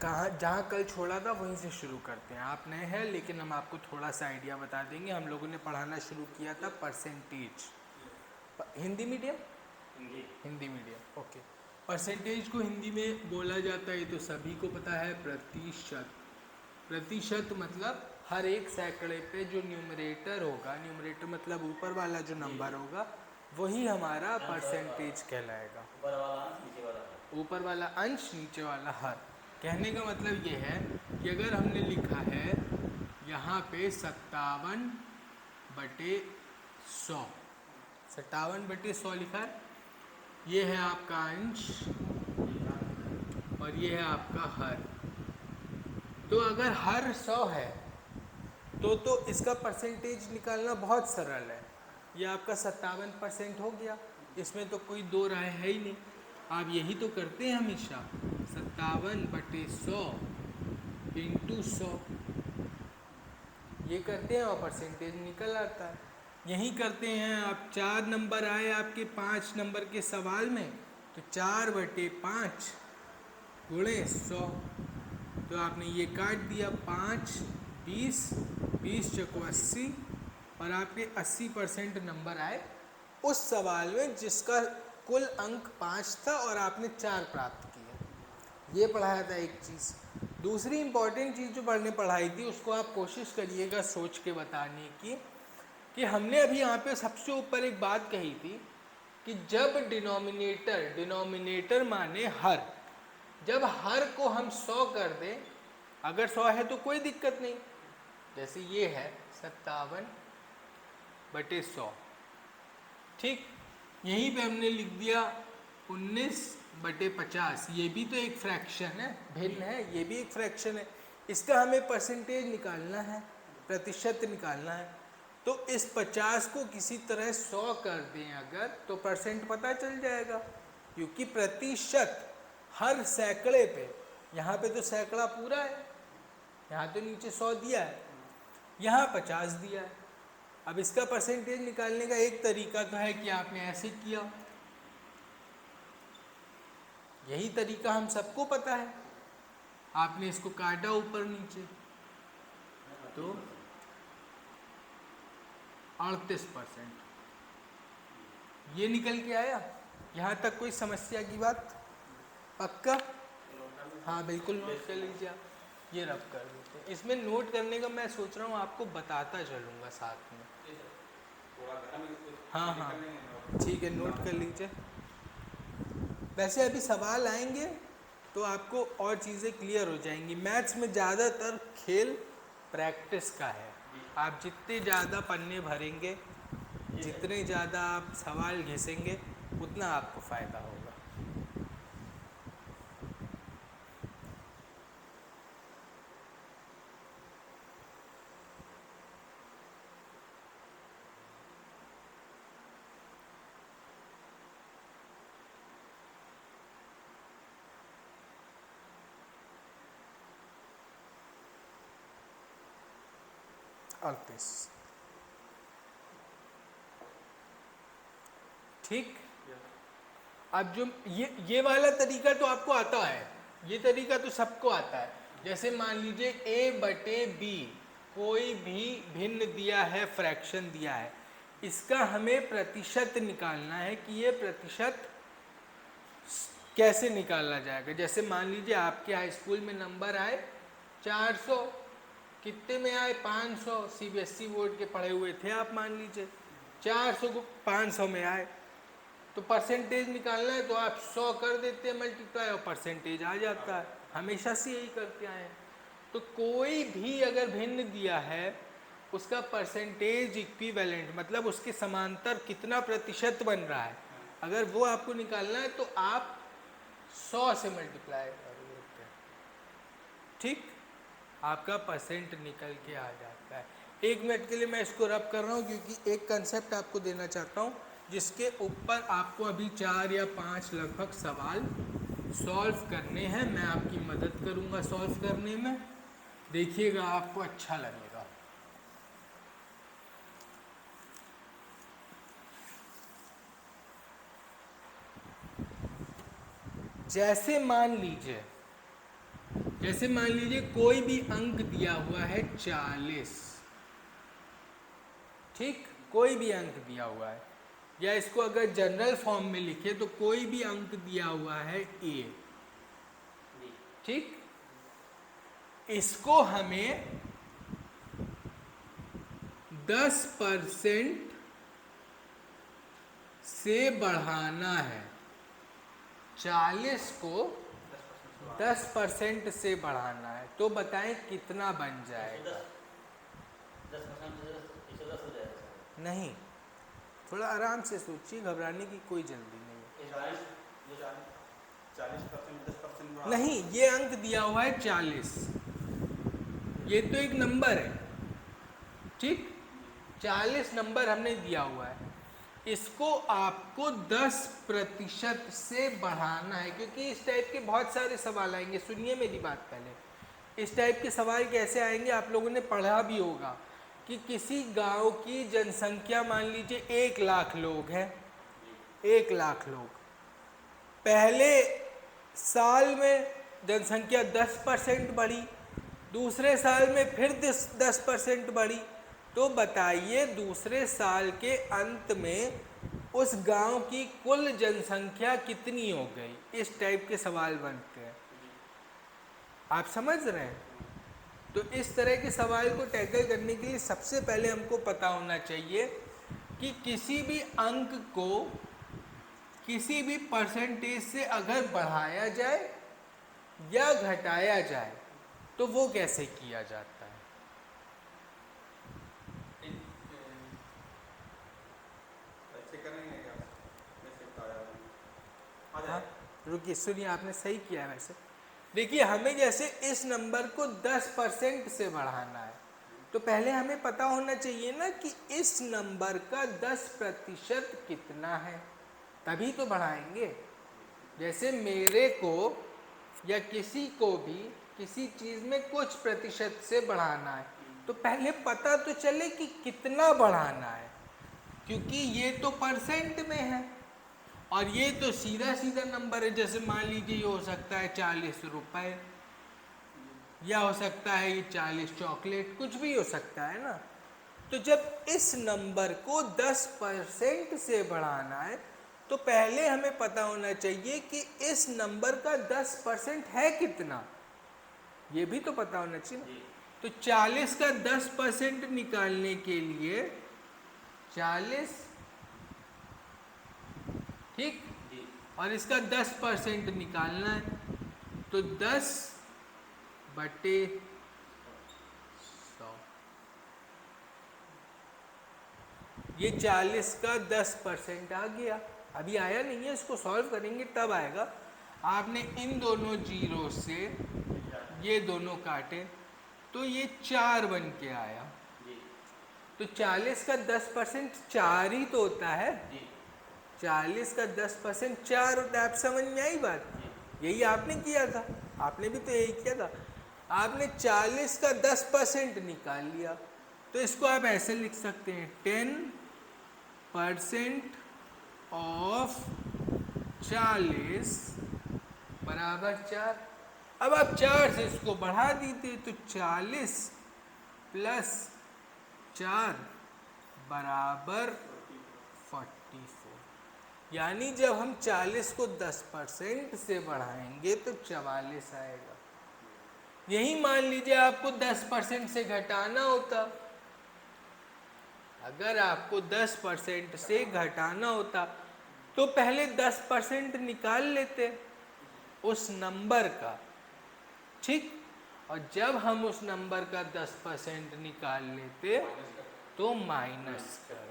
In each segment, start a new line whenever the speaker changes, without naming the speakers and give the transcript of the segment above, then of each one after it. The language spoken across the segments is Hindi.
कहाँ जहाँ कल छोड़ा था वहीं से शुरू करते हैं। आप नए हैं लेकिन हम आपको थोड़ा सा आइडिया बता देंगे। हम लोगों ने पढ़ाना शुरू किया था percentage. Hindi medium, Hindi medium, okay. Percentage को हिंदी में बोला जाता है, ये तो सभी को पता है, प्रतिशत। प्रतिशत मतलब हर एक सैकड़े पे जो न्यूमरेटर होगा, न्यूमरेटर मतलब ऊपर वाला जो नंबर होगा, वही हमारा परसेंटेज कहलाएगा। ऊपर वाला अंश, नीचे वाला हर। कहने का मतलब ये है कि अगर हमने लिखा है यहाँ पे 57/100, 57/100 लिखा है, ये है आपका अंश और ये है आपका हर। तो अगर हर 100 है तो इसका परसेंटेज निकालना बहुत सरल है। ये आपका 57% हो गया, इसमें तो कोई दो राय है ही नहीं। आप यही तो करते हैं हमेशा, 57/100 इंटू 100, ये करते हैं और परसेंटेज निकल आता है। यही करते हैं आप। 4 नंबर आए आपके 5 नंबर के सवाल में, तो 4/5 गुणे 100, तो आपने ये काट दिया। 5 20, 20 चौको 80, और आपके 80% नंबर आए उस सवाल में जिसका कुल अंक 5 था और आपने 4 प्राप्त किए। ये पढ़ाया था एक चीज़। दूसरी इंपॉर्टेंट चीज़ जो पढ़ने पढ़ाई थी, उसको आप कोशिश करिएगा सोच के बताने की, कि हमने अभी यहाँ पे सबसे ऊपर एक बात कही थी कि जब डिनोमिनेटर, डिनोमिनेटर माने हर, जब हर को हम 100 कर दें, अगर 100 है तो कोई दिक्कत नहीं, जैसे ये है 57/100, ठीक। यहीं पे हमने लिख दिया 19/50, ये भी तो एक फ्रैक्शन है, भिन्न है, ये भी एक फ्रैक्शन है। इसका हमें परसेंटेज निकालना है, प्रतिशत निकालना है। तो इस 50 को किसी तरह 100 कर दें अगर, तो परसेंट पता चल जाएगा, क्योंकि प्रतिशत हर सैकड़े पे, यहाँ पे तो सैकड़ा पूरा है, यहाँ तो नीचे 100 दिया है, यहाँ 50 दिया है। अब इसका परसेंटेज निकालने का एक तरीका तो है कि आपने ऐसे किया, यही तरीका हम सबको पता है। आपने इसको काटा ऊपर नीचे, तो 38% ये निकल के आया। यहाँ तक कोई समस्या की बात? पक्का? हाँ बिल्कुल, नोट कर लीजिए आप। ये रब कर देते हैं। इसमें नोट करने का मैं सोच रहा हूँ आपको बताता चलूँगा साथ में। हाँ हाँ ठीक है, नोट कर लीजिए। वैसे अभी सवाल आएंगे तो आपको और चीज़ें क्लियर हो जाएंगी। मैथ्स में ज़्यादातर खेल प्रैक्टिस का है। आप जितने ज़्यादा पन्ने भरेंगे, जितने ज़्यादा आप सवाल घिसेंगे, उतना आपको फ़ायदा होगा। अड़तीस, ठीक। अब जो ये वाला तरीका तो आपको आता है, ये तरीका तो सबको आता है। जैसे मान लीजिए A/B कोई भी भिन्न दिया है, फ्रैक्शन दिया है, इसका हमें प्रतिशत निकालना है कि ये प्रतिशत कैसे निकाला जाएगा। जैसे मान लीजिए आपके हाई स्कूल में नंबर आए 400, कितने में आए? 500। CBSE बोर्ड के पढ़े हुए थे आप, मान लीजिए 400 को 500 में आए, तो परसेंटेज निकालना है तो आप 100 कर देते हैं मल्टीप्लाई और परसेंटेज आ जाता है। हमेशा से यही करते आए हैं। तो कोई भी अगर भिन्न दिया है, उसका परसेंटेज इक्विवेलेंट मतलब उसके समांतर कितना प्रतिशत बन रहा है, अगर वो आपको निकालना है तो आप 100 से मल्टीप्लाई कर देते हैं, ठीक। आपका परसेंट निकल के आ जाता है। 1 मिनट के लिए मैं इसको रब कर रहा हूँ, क्योंकि एक कंसेप्ट आपको देना चाहता हूँ जिसके ऊपर आपको अभी 4 या 5 लगभग सवाल सॉल्व करने हैं। मैं आपकी मदद करूँगा सॉल्व करने में, देखिएगा आपको अच्छा लगेगा। जैसे मान लीजिए जैसे मान लीजिए कोई भी अंक दिया हुआ है 40, ठीक, कोई भी अंक दिया हुआ है, या इसको अगर जनरल फॉर्म में लिखे तो कोई भी अंक दिया हुआ है a, ठीक, इसको हमें 10% से बढ़ाना है। 40 को 10% से बढ़ाना है, तो बताएं कितना बन जाएगा?
10% हो जाएगा।
नहीं, थोड़ा आराम से सोचिए, घबराने की कोई जल्दी नहीं है।
40%
नहीं, ये अंक दिया हुआ है 40, ये तो एक नंबर है, ठीक, 40 नंबर हमने दिया हुआ है, इसको आपको 10% से बढ़ाना है, क्योंकि इस टाइप के बहुत सारे सवाल आएंगे। सुनिए मेरी बात पहले, इस टाइप के सवाल कैसे आएंगे आप लोगों ने पढ़ा भी होगा कि किसी गांव की जनसंख्या मान लीजिए 1 लाख लोग हैं, 1 लाख लोग, पहले साल में जनसंख्या 10% बढ़ी, दूसरे साल में फिर 10% बढ़ी, तो बताइए दूसरे साल के अंत में उस गांव की कुल जनसंख्या कितनी हो गई? इस टाइप के सवाल बनते हैं, आप समझ रहे हैं? तो इस तरह के सवाल को टैकल करने के लिए सबसे पहले हमको पता होना चाहिए कि किसी भी अंक को किसी भी परसेंटेज से अगर बढ़ाया जाए या घटाया जाए तो वो कैसे किया जाता है। हाँ, रुकिए, सुनिए, आपने सही किया है। वैसे देखिए, हमें जैसे इस नंबर को 10% से बढ़ाना है, तो पहले हमें पता होना चाहिए ना कि इस नंबर का 10% कितना है, तभी तो बढ़ाएंगे। जैसे मेरे को या किसी को भी किसी चीज़ में कुछ प्रतिशत से बढ़ाना है, तो पहले पता तो चले कि कितना बढ़ाना है, क्योंकि ये तो परसेंट में है और ये तो सीधा सीधा नंबर है। जैसे मान लीजिए ये हो सकता है 40 रुपए, या हो सकता है ये 40 चॉकलेट, कुछ भी हो सकता है ना। तो जब इस नंबर को 10% से बढ़ाना है, तो पहले हमें पता होना चाहिए कि इस नंबर का 10% है कितना, ये भी तो पता होना चाहिए ना। तो 40 का 10% निकालने के लिए 40, ठीक, और इसका 10% निकालना है, तो 10/100। ये 40 का 10% आ गया, अभी आया नहीं है, इसको सॉल्व करेंगे तब आएगा। आपने इन दोनों जीरो से ये दोनों काटे तो ये 4 बन के आया। तो 40 का 10% 4 ही तो होता है, 40 का 10% 4 होता है। आप समझ में आई बात? यही आपने किया था, आपने भी तो यही किया था। आपने 40 का 10% निकाल लिया, तो इसको आप ऐसे लिख सकते हैं 10% ऑफ 40 बराबर 4। अब आप 4 से इसको बढ़ा दीजिए, तो 40 प्लस 4 बराबर 44। यानी जब हम 40 को 10% से बढ़ाएंगे तो 44 आएगा। यही मान लीजिए आपको 10% से घटाना होता, अगर आपको 10% से घटाना होता तो पहले 10% निकाल लेते उस नंबर का, ठीक, और जब हम उस नंबर का 10% निकाल लेते तो माइनस कर।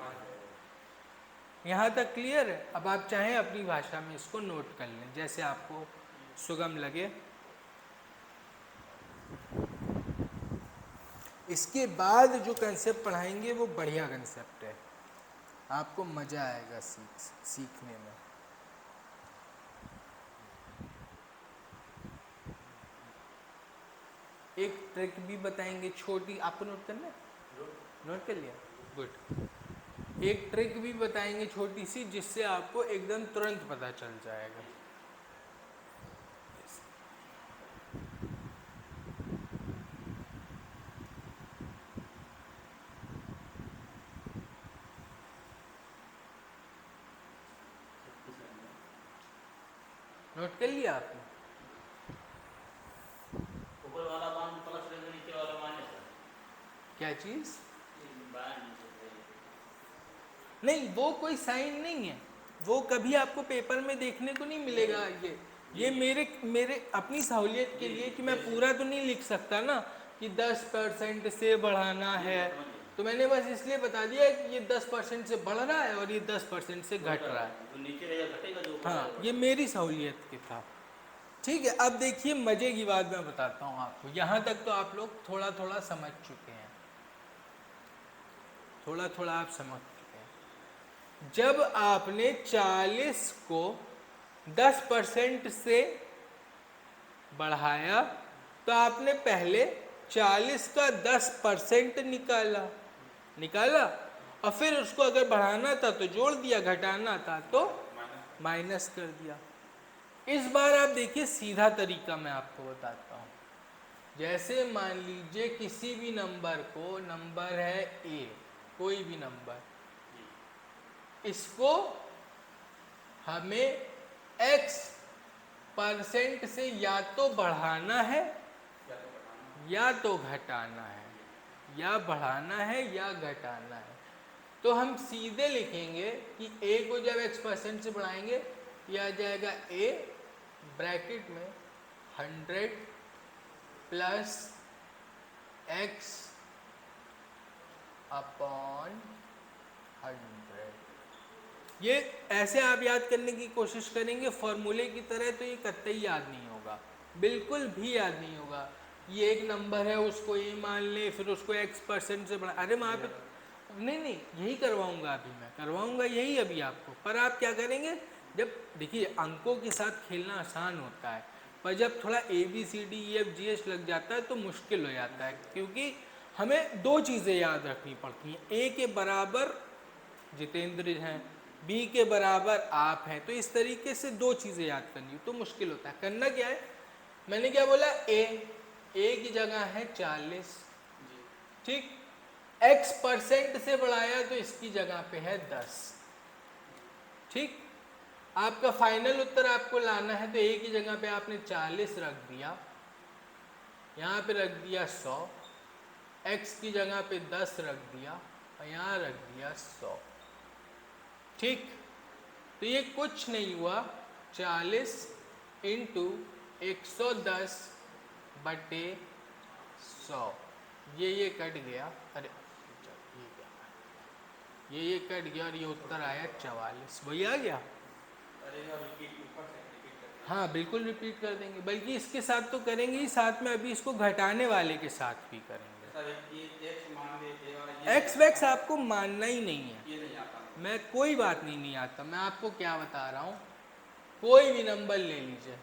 यहाँ तक क्लियर है? अब आप चाहें अपनी भाषा में इसको नोट कर लें, जैसे आपको सुगम लगे। इसके बाद जो कंसेप्ट पढ़ाएंगे वो बढ़िया कंसेप्ट है, आपको मज़ा आएगा सीखने में। एक ट्रिक भी बताएंगे छोटी, आपको नोट करना है? नोट कर लिया, गुड। एक ट्रिक भी बताएंगे छोटी सी, जिससे आपको एकदम तुरंत पता चल जाएगा। नोट कर लिया आपने?
ऊपर वाला मान प्लस रहेगा, नीचे वाला माइनस है।
क्या चीज़?
बाएं नीचे है।
नहीं, वो कोई साइन नहीं है, वो कभी आपको पेपर में देखने को नहीं मिलेगा। ये मेरे मेरे अपनी सहूलियत के लिए कि मैं पूरा तो नहीं लिख सकता ना कि 10% से बढ़ाना है, तो मैंने बस इसलिए बता दिया कि ये 10% से बढ़ रहा है और ये 10% से घट रहा है।
जो नीचे रहेगा घटेगा, जो ऊपर
हाँ,
रहेगा
ये मेरी सहूलियत के था। ठीक है, अब देखिए मजे की बात मैं बताता हूँ आपको। यहाँ तक तो आप लोग थोड़ा थोड़ा समझ चुके हैं, थोड़ा थोड़ा आप समझ चुके हैं। जब आपने 40 को 10% से बढ़ाया तो आपने पहले 40 का 10% निकाला और फिर उसको अगर बढ़ाना था तो जोड़ दिया, घटाना था तो माइनस कर दिया। इस बार आप देखिए सीधा तरीका मैं आपको बताता हूँ। जैसे मान लीजिए किसी भी नंबर को, नंबर है ए, कोई भी नंबर, इसको हमें x% से या तो बढ़ाना है या तो घटाना है, या बढ़ाना है या घटाना है। तो हम सीधे लिखेंगे कि a को जब x% से बढ़ाएंगे, यह आ जाएगा a ब्रैकेट में 100 प्लस x अपॉन 100। ये ऐसे आप याद करने की कोशिश करेंगे फॉर्मूले की तरह, तो ये कतई याद नहीं होगा, बिल्कुल भी याद नहीं होगा। ये एक नंबर है, उसको ये मान ले, फिर उसको x% से बढ़ा, अरे वहाँ पे नहीं, यही करवाऊंगा अभी, मैं करवाऊंगा यही अभी आपको। पर आप क्या करेंगे, जब देखिए अंकों के साथ खेलना आसान होता है, पर जब थोड़ा ABCDEFGH लग जाता है तो मुश्किल हो जाता है, क्योंकि हमें दो चीज़ें याद रखनी पड़ती हैं। A के बराबर जितेंद्र हैं, B के बराबर आप हैं, तो इस तरीके से दो चीज़ें याद करनी तो मुश्किल होता है। करना क्या है, मैंने क्या बोला, A की जगह है 40, ठीक, x% से बढ़ाया तो इसकी जगह पे है 10, ठीक। आपका फाइनल उत्तर आपको लाना है तो A की जगह पे आपने 40 रख दिया, यहाँ पे रख दिया 100, x की जगह पे 10 रख दिया और यहाँ रख दिया 100, ठीक। तो ये कुछ नहीं हुआ, 40 इंटू 110 बटे 100, ये कट गया, अरे ये कट गया और ये उत्तर आया 44। वही आ गया।
अरे यार, रिपीट ऊपर से रिपीट करना।
हाँ बिल्कुल रिपीट कर देंगे, बल्कि इसके साथ तो करेंगे ही, साथ में अभी इसको घटाने वाले के साथ भी करेंगे।
सर ये x मान लेते हैं और ये
एक्स वैक्स आपको मानना ही नहीं है,
ये नहीं आता।
मैं कोई बात नहीं आता। मैं आपको क्या बता रहा हूँ, कोई भी नंबर ले लीजिए,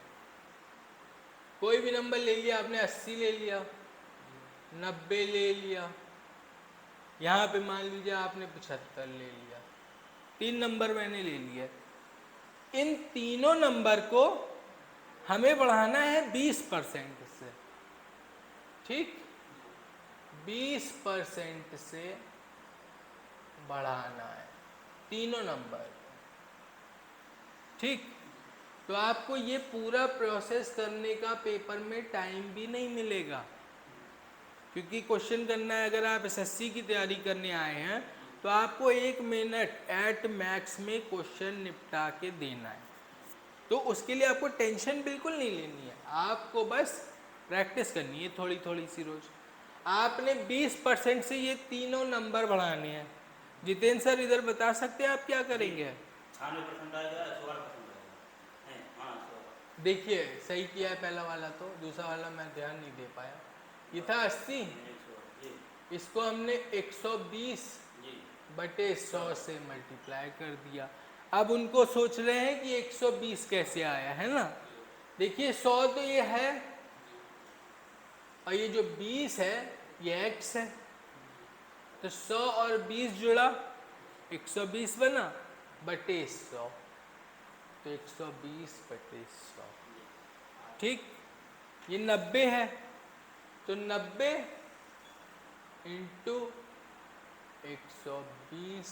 कोई भी नंबर ले लिया आपने, 80 ले लिया, 90 ले लिया, यहाँ पे मान लीजिए आपने 75 ले लिया, 3 नंबर मैंने ले लिया। इन तीनों नंबर को हमें बढ़ाना है 20% से, ठीक, 20% से बढ़ाना है तीनों नंबर, ठीक। तो आपको ये पूरा प्रोसेस करने का पेपर में टाइम भी नहीं मिलेगा, क्योंकि क्वेश्चन करना है। अगर आप एसएससी की तैयारी करने आए हैं तो आपको 1 मिनट एट मैक्स में क्वेश्चन निपटा के देना है, तो उसके लिए आपको टेंशन बिल्कुल नहीं लेनी है, आपको बस प्रैक्टिस करनी है थोड़ी थोड़ी सी रोज। आपने 20% से ये तीनों नंबर बढ़ाने हैं। जितेंद्र सर इधर बता सकते हैं आप क्या करेंगे?
96% आएगा, 16% आएगा। हैं, हाँ 16।
देखिए सही किया है पहला वाला, तो दूसरा वाला मैं ध्यान नहीं दे पाया। ये था 80,
जी
इसको हमने 120
जी
बटे 100 से मल्टीप्लाई कर दिया। अब उनको सोच रहे हैं कि 120 कैसे आया, है ना। देखिए 100 तो ये है और ये जो 20 है ये x है, तो 100 और 20 जुड़ा 120 बना बटे 100, तो 120 बटे 100, ठीक। ये 90 है तो 90 इंटू 120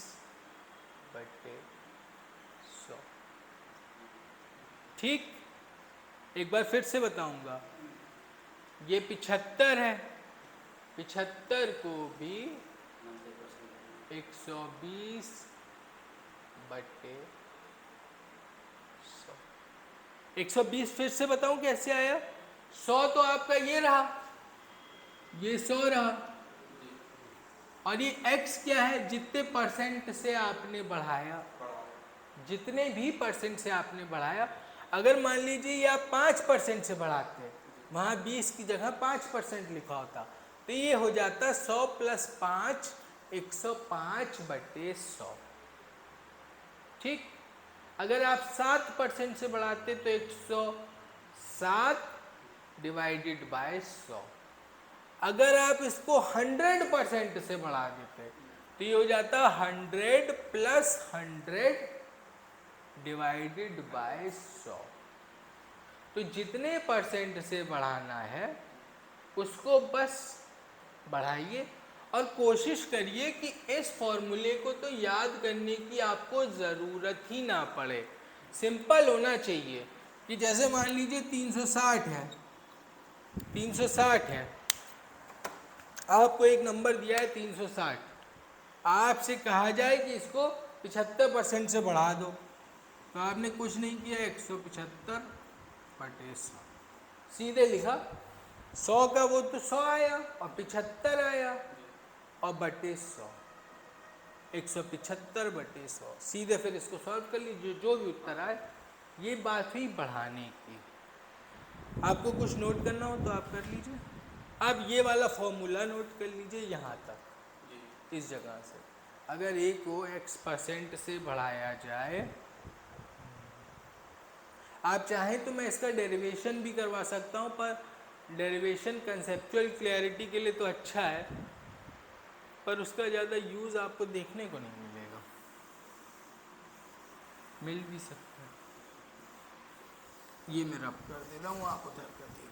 बटे 100, ठीक। एक बार फिर से बताऊंगा, ये 75 है, 75 को भी 120 बटे 100, 120 फिर से बताऊं कैसे आया। 100 तो आपका ये रहा, ये 100 रहा, और ये x क्या है, जितने परसेंट से आपने बढ़ाया, जितने भी परसेंट से आपने बढ़ाया। अगर मान लीजिए ये आप 5% से बढ़ाते, वहाँ 20 की जगह 5% लिखा होता, तो ये हो जाता 100 + 5 105 बटे 100। ठीक, अगर आप 7% से बढ़ाते तो 107 डिवाइडेड बाय 100। अगर आप इसको 100% से बढ़ा देते तो ये हो जाता 100 + 100 डिवाइडेड बाय 100। तो जितने परसेंट से बढ़ाना है उसको बस बढ़ाइए, और कोशिश करिए कि इस फॉर्मूले को तो याद करने की आपको ज़रूरत ही ना पड़े, सिंपल होना चाहिए। कि जैसे मान लीजिए 360 है, 360 है, आपको एक नंबर दिया है 360, आपसे कहा जाए कि इसको 75% से बढ़ा दो, तो आपने कुछ नहीं किया, 175 बटे 100 सीधे लिखा। 100 का वो तो 100 आया और 75 आया और बटे 100, 175 बटे 100, सीधे फिर इसको सॉल्व कर लीजिए, जो भी उत्तर आए। ये बात हुई बढ़ाने की। आपको कुछ नोट करना हो तो आप कर लीजिए। अब ये वाला फॉर्मूला नोट कर लीजिए यहाँ तक, इस जगह से। अगर a को x% से बढ़ाया जाए, आप चाहें तो मैं इसका डेरिवेशन भी करवा सकता हूँ, पर डेरिवेशन कंसेप्चुअल क्लैरिटी के लिए तो अच्छा है, पर उसका ज़्यादा यूज़ आपको देखने को नहीं मिलेगा। मिल भी सकता है, ये मैं रब कर दे रहा हूँ, आप उधर कर दीजिए।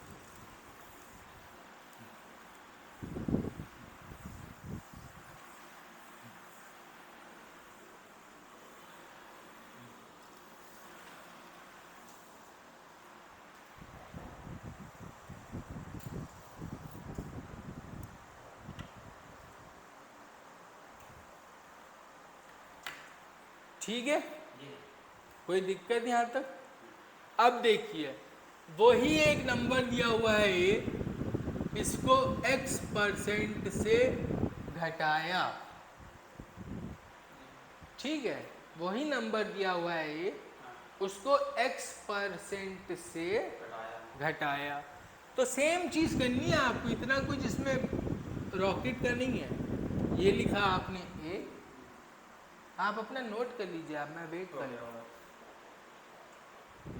ठीक है, कोई दिक्कत यहाँ तक। अब देखिए, वही एक नंबर दिया हुआ है ये, इसको x% से घटाया, ठीक है, वही नंबर दिया हुआ है ये, उसको x% से घटाया। तो सेम चीज़ करनी है आपको, इतना कुछ इसमें रॉकेट का नहीं है। ये लिखा आपने a, आप अपना नोट कर लीजिए, आप मैं वेट कर रहा हूँ।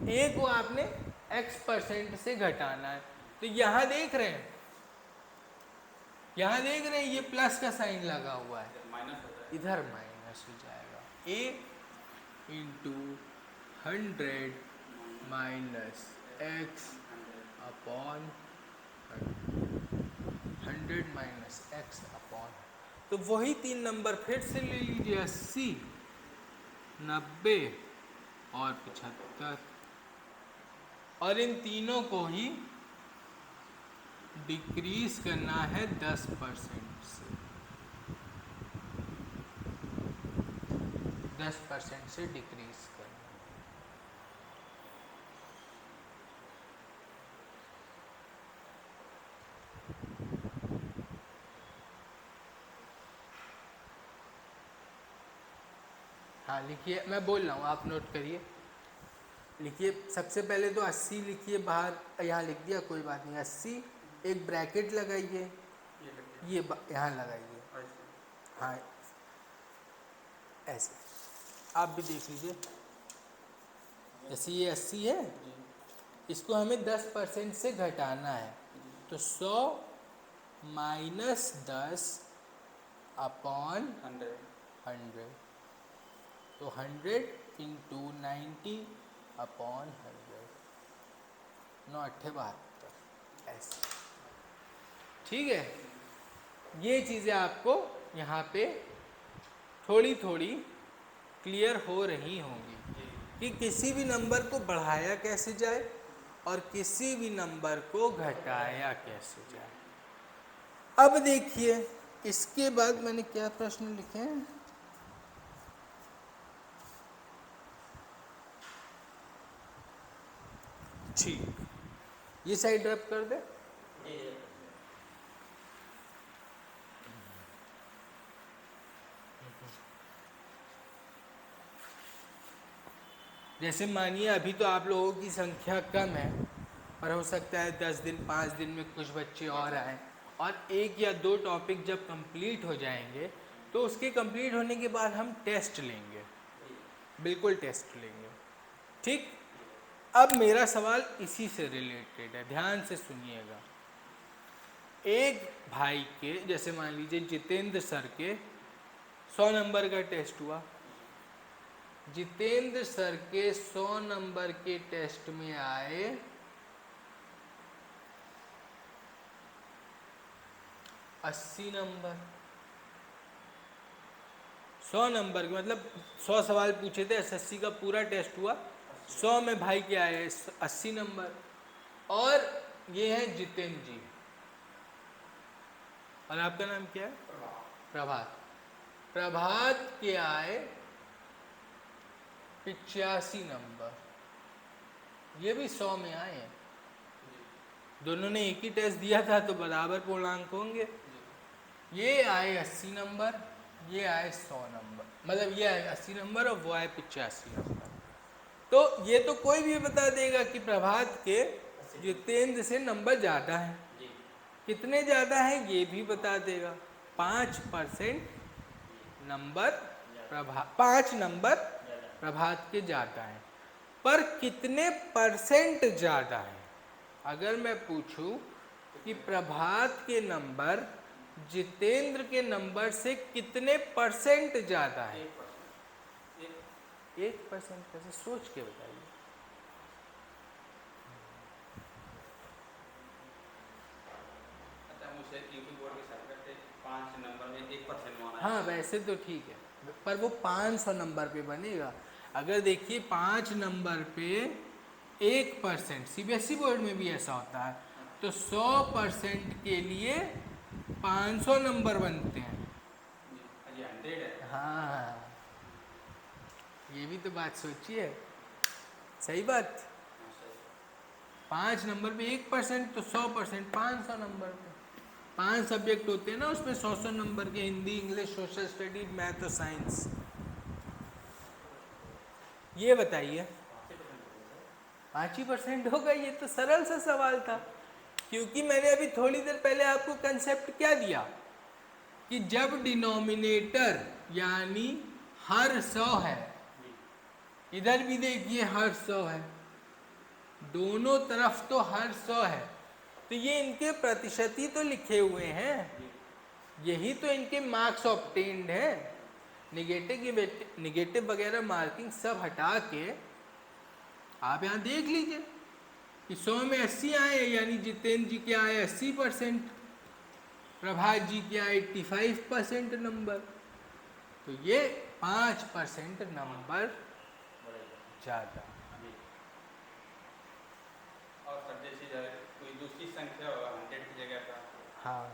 a को आपने x% से घटाना है, तो यहाँ देख रहे हैं, यहाँ देख रहे हैं ये प्लस का साइन लगा हुआ है, इधर माइनस हो जाएगा। a × 100 minus x upon 100 minus x upon, तो वही 3 नंबर फिर से ले लीजिए, 80, 90 और 75, और इन तीनों को ही डिक्रीज करना है 10% से, 10% से डिक्रीज करना। हाँ लिखिए, मैं बोल रहा हूँ, आप नोट करिए। लिखिए, सबसे पहले तो 80 लिखिए बाहर, यहाँ लिख दिया, कोई बात नहीं। 80 एक ब्रैकेट लगाइए, ये यहाँ लगाइए, हाँ ऐसे, आप भी देख लीजिए। जैसे ये 80 है, इसको हमें 10% से घटाना है, तो 100 माइनस 10 अपॉन 100, तो 100 × 90 अपॉन 100, 9×8 = 72, ऐसे। ठीक है, ये चीज़ें आपको यहाँ पे थोड़ी थोड़ी क्लियर हो रही होंगी कि किसी भी नंबर को बढ़ाया कैसे जाए और किसी भी नंबर को घटाया कैसे जाए। अब देखिए इसके बाद मैंने क्या प्रश्न लिखे हैं। ठीक, ये साइड रब कर दे। जैसे मानिए अभी तो आप लोगों की संख्या कम है, पर हो सकता है 10 दिन 5 दिन में कुछ बच्चे और आए, और 1 या 2 टॉपिक जब कंप्लीट हो जाएंगे तो उसके कंप्लीट होने के बाद हम टेस्ट लेंगे, बिल्कुल टेस्ट लेंगे। ठीक, अब मेरा सवाल इसी से रिलेटेड है, ध्यान से सुनिएगा। एक भाई के, जैसे मान लीजिए जितेंद्र सर के 100 नंबर का टेस्ट हुआ। जितेंद्र सर के 100 नंबर के टेस्ट में आए 80 नंबर। 100 नंबर के मतलब 100 सवाल पूछे थे, एसएससी का पूरा टेस्ट हुआ, 100 में भाई के आए 80 नंबर। और ये है जितेंद्र जी, और आपका नाम क्या है? प्रभात। प्रभात के आए 85 नंबर, ये भी 100 में आए हैं। दोनों ने एक ही टेस्ट दिया था तो बराबर पूर्णांक होंगे। ये आए 80 नंबर, ये आए 100 नंबर, मतलब ये आए 80 नंबर और वो आए 85 नंबर। तो ये तो कोई भी बता देगा कि प्रभात के जितेंद्र से नंबर ज़्यादा है। कितने ज़्यादा है ये भी बता देगा। 5% नंबर 5 नंबर प्रभात के ज़्यादा है। पर कितने परसेंट ज़्यादा है? अगर मैं पूछूं कि प्रभात के नंबर जितेंद्र के नंबर से कितने परसेंट ज़्यादा है? 1%। कैसे? सोच के बताइए। हाँ वैसे तो ठीक है, पर वो 500 नंबर पे बनेगा। अगर देखिए 5 नंबर पे 1%, सीबीएसई बोर्ड में भी ऐसा होता है, तो 100% के लिए 500 नंबर बनते हैं। हाँ, ये भी तो बात सोचिए, सही बात। 5 नंबर पे 1% तो 100% 500 नंबर पे। 5 सब्जेक्ट होते हैं ना उसमें 100 नंबर के, Hindi, English, social studies, math और साइंस। ये बताइए 5% होगा? ये तो सरल सा सवाल था, क्योंकि मैंने अभी थोड़ी देर पहले आपको कंसेप्ट क्या दिया कि जब डिनोमिनेटर यानी हर 100 है, इधर भी देखिए हर 100 है, दोनों तरफ तो हर 100 है, तो ये इनके प्रतिशत ही तो लिखे हुए हैं, यही तो इनके मार्क्स ऑब्टेन्ड है। निगेटिव वगैरह मार्किंग सब हटा के आप यहाँ देख लीजिए कि 100 में 80 आए, यानी जितेंद्र जी के आए 80%, प्रभात जी के आए 85% नंबर, तो ये 5% नंबर ज़्यादा।
और सब जैसे कोई दूसरी संख्या 100 की जगह पर,
हाँ,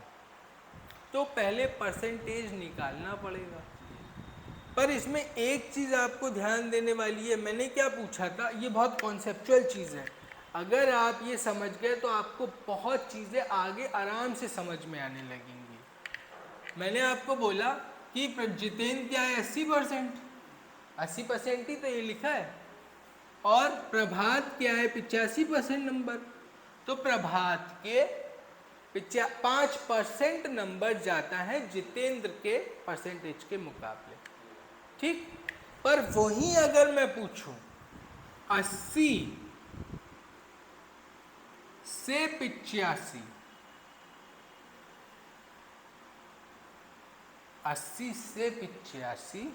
तो पहले परसेंटेज निकालना पड़ेगा। पर इसमें एक चीज़ आपको ध्यान देने वाली है, मैंने क्या पूछा था, ये बहुत कॉन्सेप्चुअल चीज़ है। अगर आप ये समझ गए तो आपको बहुत चीज़ें आगे आराम से समझ में आने लगेंगी। मैंने आपको बोला कि जितेंद्र क्या है 80%, 80% ही तो ये लिखा है, और प्रभात क्या है 85% नंबर, तो प्रभात के 5% नंबर जाता है जितेंद्र के परसेंटेज के मुकाबले। ठीक, पर वहीं अगर मैं पूछूं 80 से 85, 80 से 85,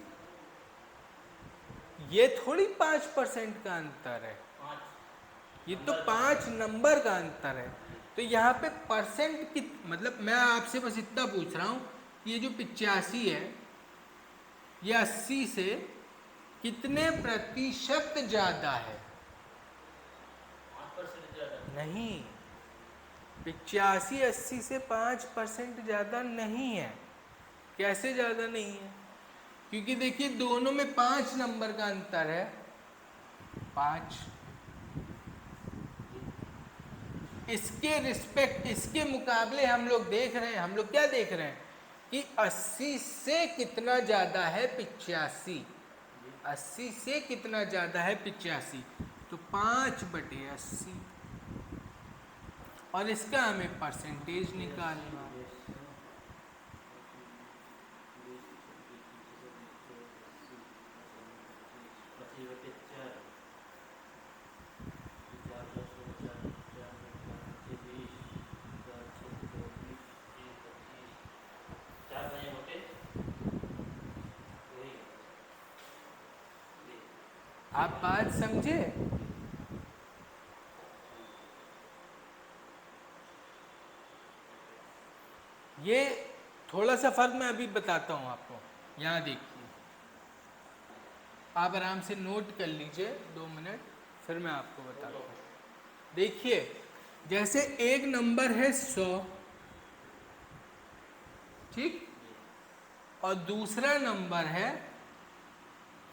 ये थोड़ी 5% का अंतर है, ये तो 5 नंबर का अंतर है। तो यहाँ पे परसेंट की, मतलब मैं आपसे बस इतना पूछ रहा हूँ, ये जो 85 है ये 80 से कितने प्रतिशत ज़्यादा है?
5% ज़्यादा।
नहीं, 85-80 से 5% ज़्यादा नहीं है। कैसे ज़्यादा नहीं है? क्योंकि देखिए दोनों में 5 नंबर का अंतर है, 5। इसके रिस्पेक्ट, इसके मुकाबले हम लोग देख रहे हैं, हम लोग क्या देख रहे हैं कि 80 से कितना ज़्यादा है 85, 80 से कितना ज़्यादा है 85, तो 5/80, और इसका हमें परसेंटेज निकालना है। आप बात समझे? ये थोड़ा सा फर्क मैं अभी बताता हूँ आपको। यहाँ देखिए, आप आराम से नोट कर लीजिए 2 मिनट, फिर मैं आपको बताता हूँ। देखिए, जैसे एक नंबर है 100, ठीक, और दूसरा नंबर है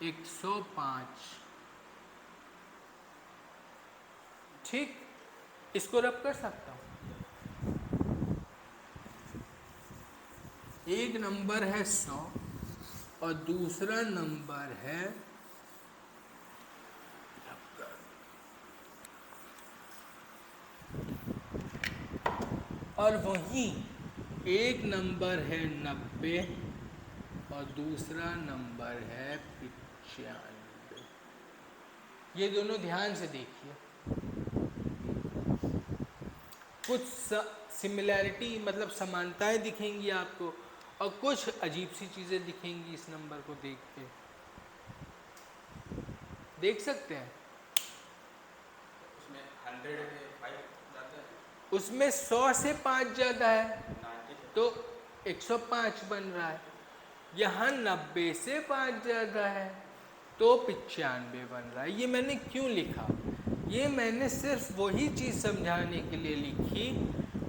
105, ठीक, इसको रब कर सकता हूँ। एक नंबर है 100 और दूसरा नंबर है, और वहीं एक नंबर है 90 और दूसरा नंबर है 95। ये दोनों ध्यान से देखिए, कुछ सिमिलैरिटी मतलब समानताएं दिखेंगी आपको, और कुछ अजीब सी चीज़ें दिखेंगी इस नंबर को देख के। देख सकते हैं,
उसमें 100 है 5 ज़्यादा है,
उसमें 100 से 5 ज़्यादा है
90 से
तो 105 बन रहा है। यहाँ 90 से 5 ज़्यादा है तो 95 बन रहा है। ये मैंने क्यों लिखा? ये मैंने सिर्फ वही चीज़ समझाने के लिए लिखी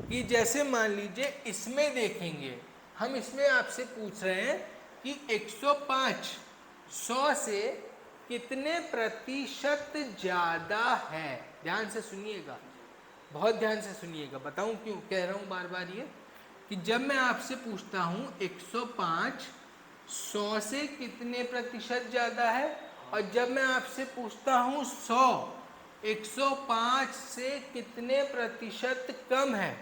कि जैसे मान लीजिए इसमें देखेंगे, हम इसमें आपसे पूछ रहे हैं कि 105 100 से कितने प्रतिशत ज़्यादा है। ध्यान से सुनिएगा, बहुत ध्यान से सुनिएगा, बताऊं क्यों कह रहा हूँ बार बार ये, कि जब मैं आपसे पूछता हूँ 105 100 से कितने प्रतिशत ज़्यादा है, और जब मैं आपसे पूछता हूँ 100 105 से कितने प्रतिशत कम है,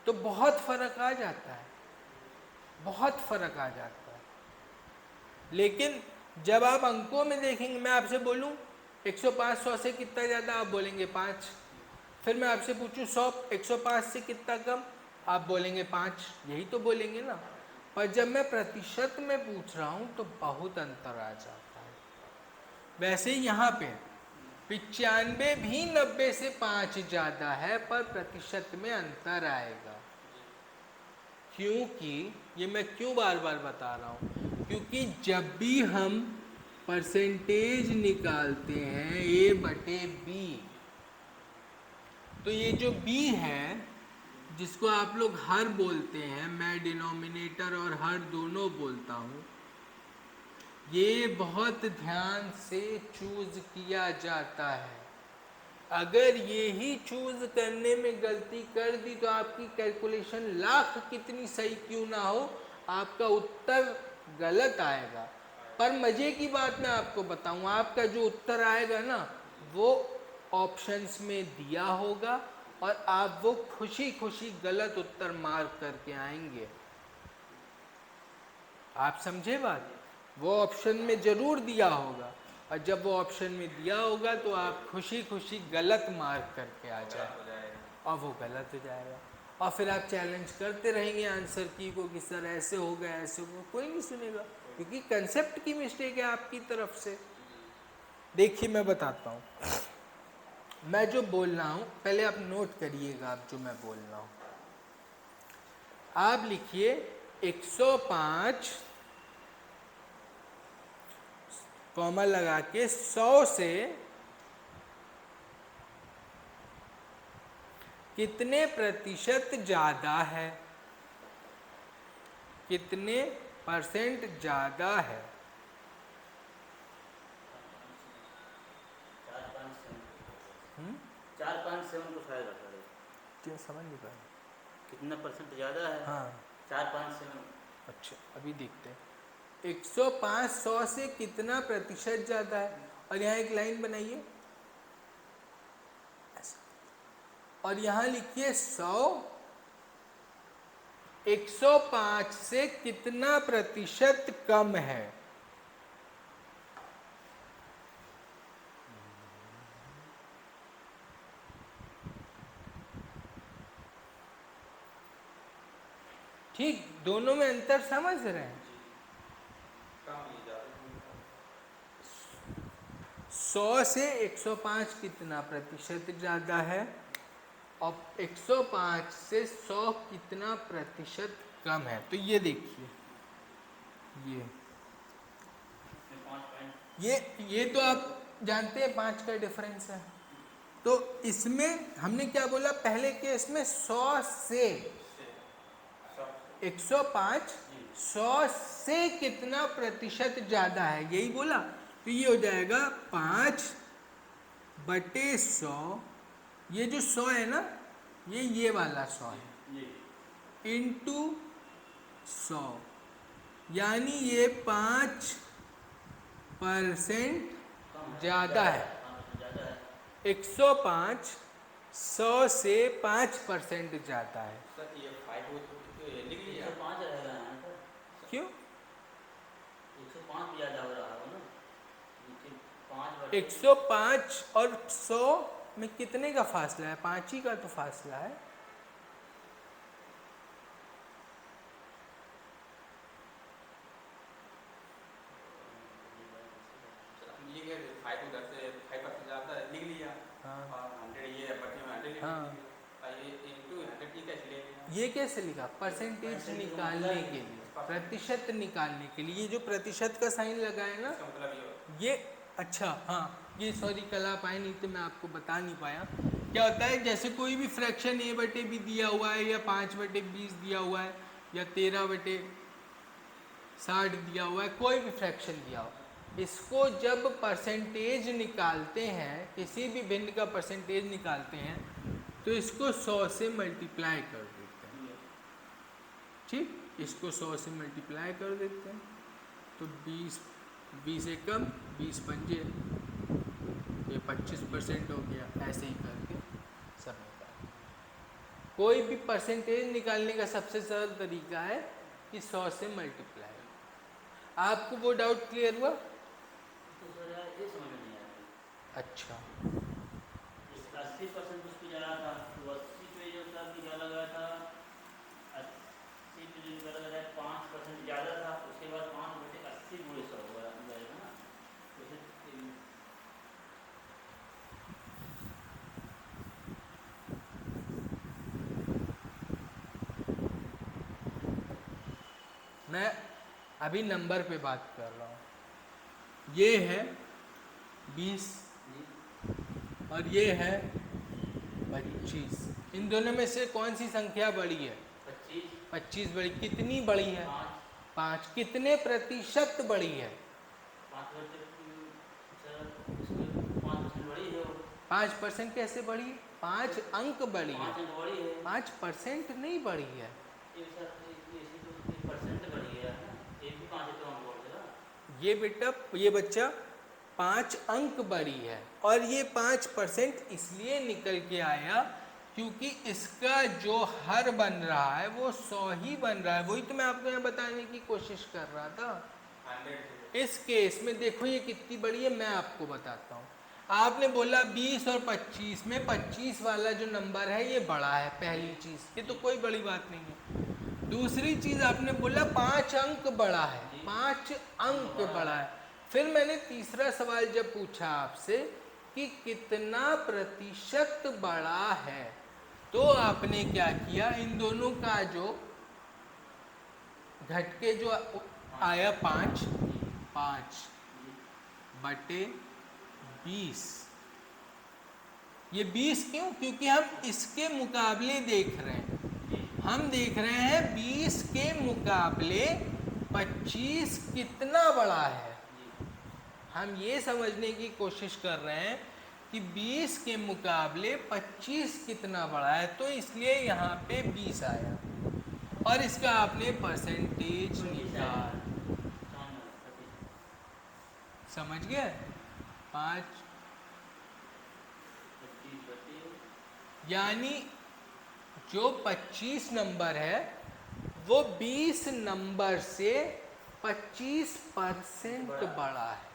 तो बहुत फर्क आ जाता है, बहुत फर्क आ जाता है। लेकिन जब आप अंकों में देखेंगे, मैं आपसे बोलूं 105 100 से कितना ज़्यादा, आप बोलेंगे 5। फिर मैं आपसे पूछूं 105 से कितना कम, आप बोलेंगे 5, यही तो बोलेंगे ना। पर जब मैं प्रतिशत में पूछ रहा हूं तो बहुत अंतर आ जाता है। वैसे ही यहाँ पे 95 भी 90 से 5 ज़्यादा है, पर प्रतिशत में अंतर आएगा। क्योंकि ये मैं क्यों बार बार बता रहा हूँ, क्योंकि जब भी हम परसेंटेज निकालते हैं A/B, तो ये जो B है जिसको आप लोग हर बोलते हैं, मैं डिनोमिनेटर और हर दोनों बोलता हूँ, ये बहुत ध्यान से चूज किया जाता है। अगर ये ही चूज करने में गलती कर दी तो आपकी कैलकुलेशन लाख कितनी सही क्यों ना हो, आपका उत्तर गलत आएगा। पर मजे की बात मैं आपको बताऊं, आपका जो उत्तर आएगा ना वो ऑप्शंस में दिया होगा और आप वो खुशी खुशी गलत उत्तर मार्क करके आएंगे। आप समझे बात? वो ऑप्शन में जरूर दिया होगा, और जब वो ऑप्शन में दिया होगा तो आप खुशी खुशी गलत मार्क करके आ जाए,
हो जाएगा।
और वो गलत हो जाएगा, और फिर आप चैलेंज करते रहेंगे आंसर की को कि सर ऐसे हो गया, ऐसे हो गया। कोई नहीं सुनेगा, क्योंकि कंसेप्ट की मिस्टेक है आपकी तरफ से। देखिए मैं बताता हूँ, मैं जो बोल रहा हूँ पहले आप नोट करिएगा, आप जो मैं बोल रहा हूँ आप लिखिए 105 कॉमा लगा के 100 से कितने प्रतिशत ज़्यादा है, कितने परसेंट ज़्यादा है।
457 को शायद रखा है।
क्या समझ नहीं पाया?
कितना परसेंट ज़्यादा है?
हाँ
457।
अच्छा अभी देखते हैं। 105 100 से कितना प्रतिशत ज़्यादा है, और यहाँ एक लाइन बनाइए ऐसा, और यहाँ लिखिए 100 105 से कितना प्रतिशत कम है। ठीक, दोनों में अंतर समझ रहे हैं?
कम ही ज़्यादा।
100 से 105 कितना प्रतिशत ज़्यादा है, और 105 से 100 कितना प्रतिशत कम है। तो ये देखिए,
इसमें 5 पॉइंट।
ये तो आप जानते हैं 5 का डिफरेंस है। तो इसमें हमने क्या बोला, पहले केस में 100 से 105 100 से कितना प्रतिशत ज़्यादा है, यही बोला। तो ये हो जाएगा 5/100, ये जो 100 है ना, ये वाला 100 है, इंटू 100, यानी ये 5% ज़्यादा है। 105 100 से 5% ज़्यादा है।
सर ये 5 वो तो लिख लिया।
105 रहेगा यहाँ पर।
क्यों?
105 ज़्यादा हो रहा है ना,
105 और 100 में कितने का फासला है? 5 ही का तो फासला है।
ये क्या 5 उधर से 5% ज़्यादा है, लिख लिया।
हाँ।
और 100 ये बटे में 100 लिख
हाँ।
लिया। और ये इनटू 100 ये कैसे ले लिया?
ये कैसे लिखा? परसेंटेज निकालने के लिए, प्रतिशत निकालने के लिए। ये जो प्रतिशत का साइन लगा है ना,
इसका मतलब ये होता
ये अच्छा हाँ, ये सॉरी कल आप आए नहीं तो मैं आपको बता नहीं पाया। क्या होता है, जैसे कोई भी फ्रैक्शन a/b दिया हुआ है, या 5/20 दिया हुआ है, या 13/60 दिया हुआ है, कोई भी फ्रैक्शन दिया हो, इसको जब परसेंटेज निकालते हैं, किसी भी भिन्न का परसेंटेज निकालते हैं, तो इसको 100 से मल्टीप्लाई कर देते हैं। ठीक, इसको 100 से मल्टीप्लाई कर देते हैं, तो 20 एकम 20 पंजे, ये 25% हो गया। ऐसे ही करके सब निकाल। कोई भी परसेंटेज निकालने का सबसे सरल तरीका है कि 100 से मल्टीप्लाई। आपको वो डाउट क्लियर हुआ?
तो सर यार ये समझ में नहीं आया।
अच्छा,
80% उसको जा रहा था, तो 80 पे जो था निकाला गया था, 80 पे जो निकाला गया था 5% ज़्यादा था, उसके बाद 5/80 गुणे 100 हो जाएगा ना। तो फिर
मैं अभी नंबर पे बात कर रहा हूँ। ये है 20 और ये है 25। इन दोनों में से कौन सी संख्या बड़ी है? 25 बड़ी। कितनी बड़ी है? 5। कितने प्रतिशत बड़ी है?
5% बड़ी है।
5% कैसे बड़ी है? 5 अंक बड़ी है,
5 बड़ी है।
5% नहीं बड़ी है। ये बेटा, ये बच्चा 5 अंक बड़ी है, और ये 5% इसलिए निकल के आया क्योंकि इसका जो हर बन रहा है वो 100 ही बन रहा है। वही तो मैं आपको यहाँ बताने की कोशिश कर रहा था।
100
इस केस में देखो ये कितनी बड़ी है, मैं आपको बताता हूँ। आपने बोला 20 और 25 में 25 वाला जो नंबर है ये बड़ा है, पहली चीज़, ये तो कोई बड़ी बात नहीं है। दूसरी चीज़ आपने बोला 5 अंक बड़ा है, 5 अंक बड़ा है। फिर मैंने तीसरा सवाल जब पूछा आपसे कि कितना प्रतिशत बड़ा है, तो आपने क्या किया, इन दोनों का जो घटके जो आया 5/20, ये 20 क्यों? क्योंकि हम इसके मुकाबले देख रहे हैं। हम देख रहे हैं 20 के मुकाबले 25 कितना बड़ा है। हम ये समझने की कोशिश कर रहे हैं कि 20 के मुकाबले 25 कितना बड़ा है, तो इसलिए यहाँ पे 20 आया और इसका आपने परसेंटेज निकाल। समझ गए? 5 यानी जो 25 नंबर है वो 20 नंबर से 25% बड़ा है।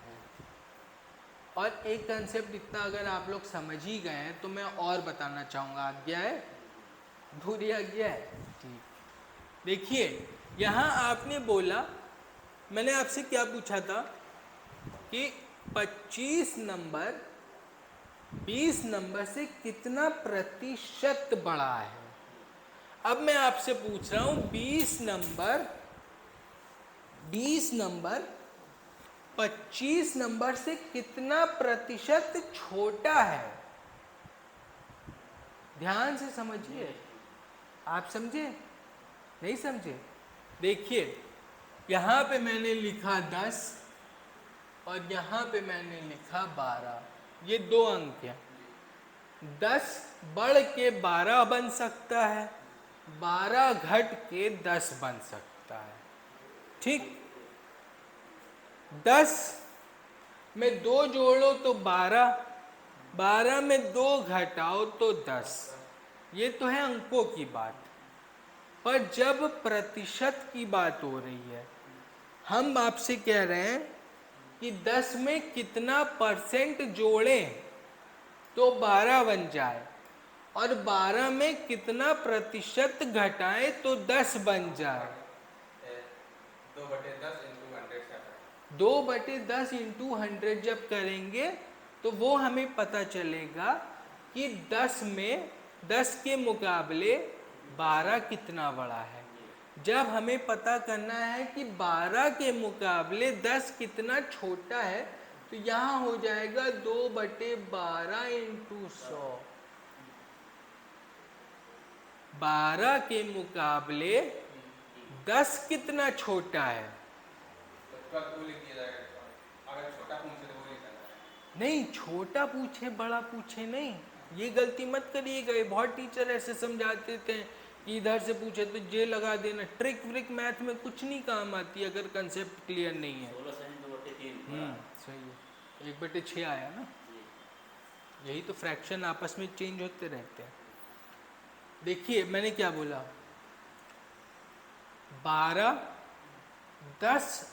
और एक कंसेप्ट इतना अगर आप लोग समझ ही गए हैं तो मैं और बताना चाहूँगा। आज्ञा है? पूरी आज्ञा है? ठीक। देखिए यहाँ आपने बोला, मैंने आपसे क्या पूछा था कि 25 नंबर 20 नंबर से कितना प्रतिशत बड़ा है। अब मैं आपसे पूछ रहा हूँ 20 नंबर 25 नंबर से कितना प्रतिशत छोटा है। ध्यान से समझिए। आप समझे? नहीं समझे? देखिए यहाँ पे मैंने लिखा 10 और यहाँ पे मैंने लिखा 12, ये 2 अंक हैं। 10 बढ़ के 12 बन सकता है, 12 घट के 10 बन सकता है। ठीक? 10 में 2 जोड़ो तो 12, 12 में 2 घटाओ तो 10। ये तो है अंकों की बात। पर जब प्रतिशत की बात हो रही है, हम आपसे कह रहे हैं कि 10 में कितना परसेंट जोड़ें तो 12 बन जाए, और 12 में कितना प्रतिशत घटाएं तो 10 बन जाए। 2/10 इंटू 100 जब करेंगे तो वो हमें पता चलेगा कि 10 के मुकाबले 12 कितना बड़ा है। जब हमें पता करना है कि 12 के मुकाबले 10 कितना छोटा है, तो यहाँ हो जाएगा 2/12 इंटू 100। 12 के मुकाबले 10 कितना छोटा है। नहीं, छोटा पूछे बड़ा पूछे नहीं, ये गलती मत करिएगा। बहुत टीचर ऐसे समझाते थे कि इधर से पूछे तो जे लगा देना। ट्रिक व्रिक मैथ में कुछ नहीं काम आती अगर कंसेप्ट क्लियर नहीं है। सही है। 1/6 आया ना, यही तो फ्रैक्शन आपस में चेंज होते रहते हैं। देखिए मैंने क्या बोला, 12 10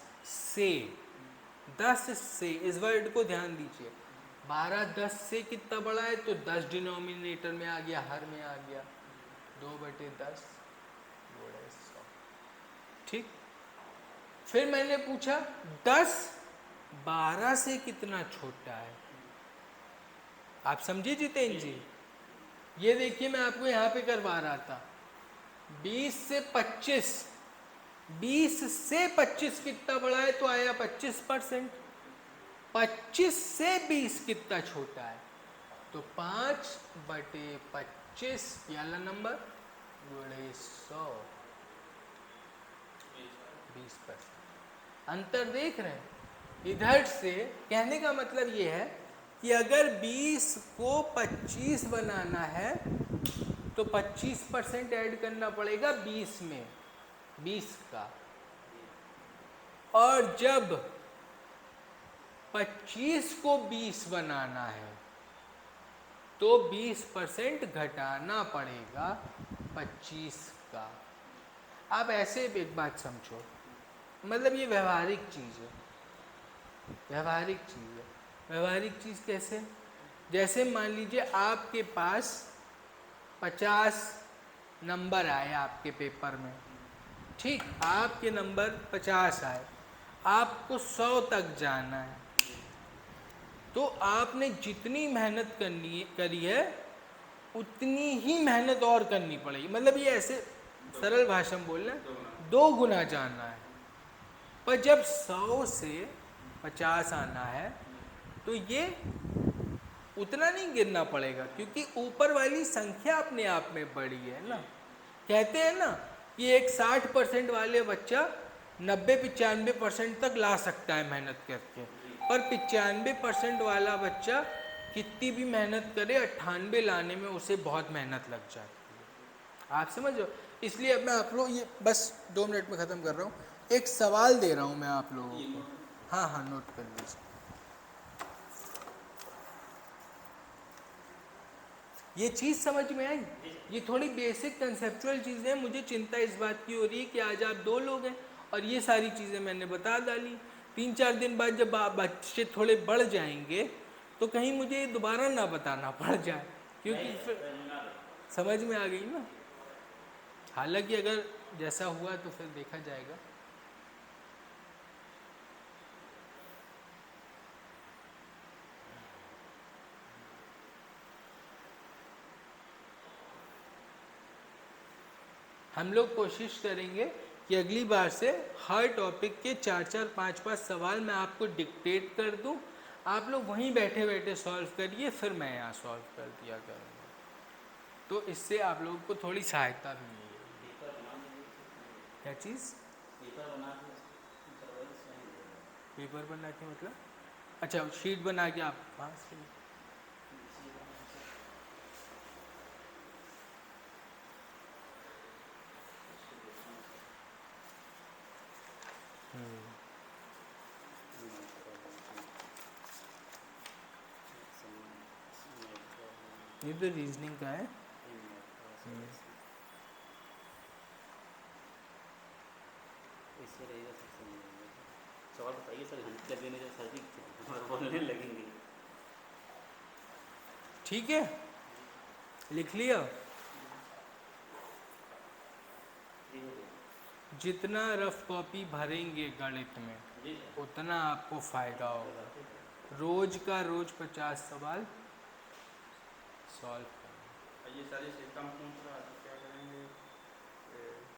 से इस वर्ड को ध्यान दीजिए। 12 10 से कितना बड़ा है, तो 10 डिनोमिनेटर में आ गया, हर में आ गया। 2/10 गुणे 100। ठीक। फिर मैंने पूछा 10 12 से कितना छोटा है। आप समझे जितेंद्र जी? ये देखिए मैं आपको यहाँ पे करवा रहा था। 20 से 25, 20 से 25 कितना बड़ा है, तो आया 25%। 25 से 20 कितना छोटा है, तो 5/25 वाला नंबर गुणे 100, 20%। अंतर देख रहे हैं? इधर से कहने का मतलब ये है कि अगर 20 को 25 बनाना है तो 25% ऐड करना पड़ेगा 20 में, 20 का। और जब 25 को 20 बनाना है तो 20% घटाना पड़ेगा 25 का। आप ऐसे एक बात समझो, मतलब ये व्यवहारिक चीज़ है। व्यवहारिक चीज़ है। व्यवहारिक चीज़ कैसे? जैसे मान लीजिए आपके पास 50 नंबर आए आपके पेपर में। ठीक, आपके नंबर 50 आए, आपको 100 तक जाना है। तो आपने जितनी मेहनत करी है उतनी ही मेहनत और करनी पड़ेगी। मतलब ये ऐसे सरल भाषा में बोल रहे हैं, 2 गुना जाना है। पर जब 100 से 50 आना है तो ये उतना नहीं गिरना पड़ेगा, क्योंकि ऊपर वाली संख्या अपने आप में बड़ी है ना। कहते हैं ना कि एक 60% वाले बच्चा 90-95% तक ला सकता है मेहनत करके, पर 95% वाला बच्चा कितनी भी मेहनत करे 98 लाने में उसे बहुत मेहनत लग जाती है। आप समझ रहे हो? इसलिए अब मैं आप लोग ये बस 2 मिनट में ख़त्म कर रहा हूँ। एक सवाल दे रहा हूँ मैं आप लोगों को। हाँ हाँ, नोट कर लीजिए। ये चीज़ समझ में आई? ये थोड़ी बेसिक कंसेप्चुअल चीज़ें हैं। मुझे चिंता इस बात की हो रही है कि आज आप 2 लोग हैं और ये सारी चीज़ें मैंने बता डाली। 3-4 दिन बाद जब बच्चे थोड़े बढ़ जाएंगे तो कहीं मुझे ये दोबारा ना बताना पड़ जाए, क्योंकि फिर समझ में आ गई ना। हालांकि अगर जैसा हुआ तो फिर देखा जाएगा। हम लोग कोशिश करेंगे कि अगली बार से हर टॉपिक के 4-4, 5-5 सवाल मैं आपको डिक्टेट कर दूं, आप लोग वहीं बैठे बैठे सॉल्व करिए, फिर मैं यहाँ सॉल्व कर दिया करूँगा। तो इससे आप लोगों को थोड़ी सहायता भी मिलेगी। क्या चीज़? पेपर बना के मतलब? अच्छा, शीट बना के आप पास करिए। ये तो रीजनिंग का है।
इससे रहेगा सर, समझ में सवाल बताइए सर, घंटे लगने से सर जी बोलने लगेंगे।
ठीक है, लिख लिया? जितना रफ कॉपी भरेंगे गणित में
जी सर।
उतना आपको फायदा होगा। रोज का रोज 50 सवाल सॉल्व करना।
ये सारी सिस्टम कौन सा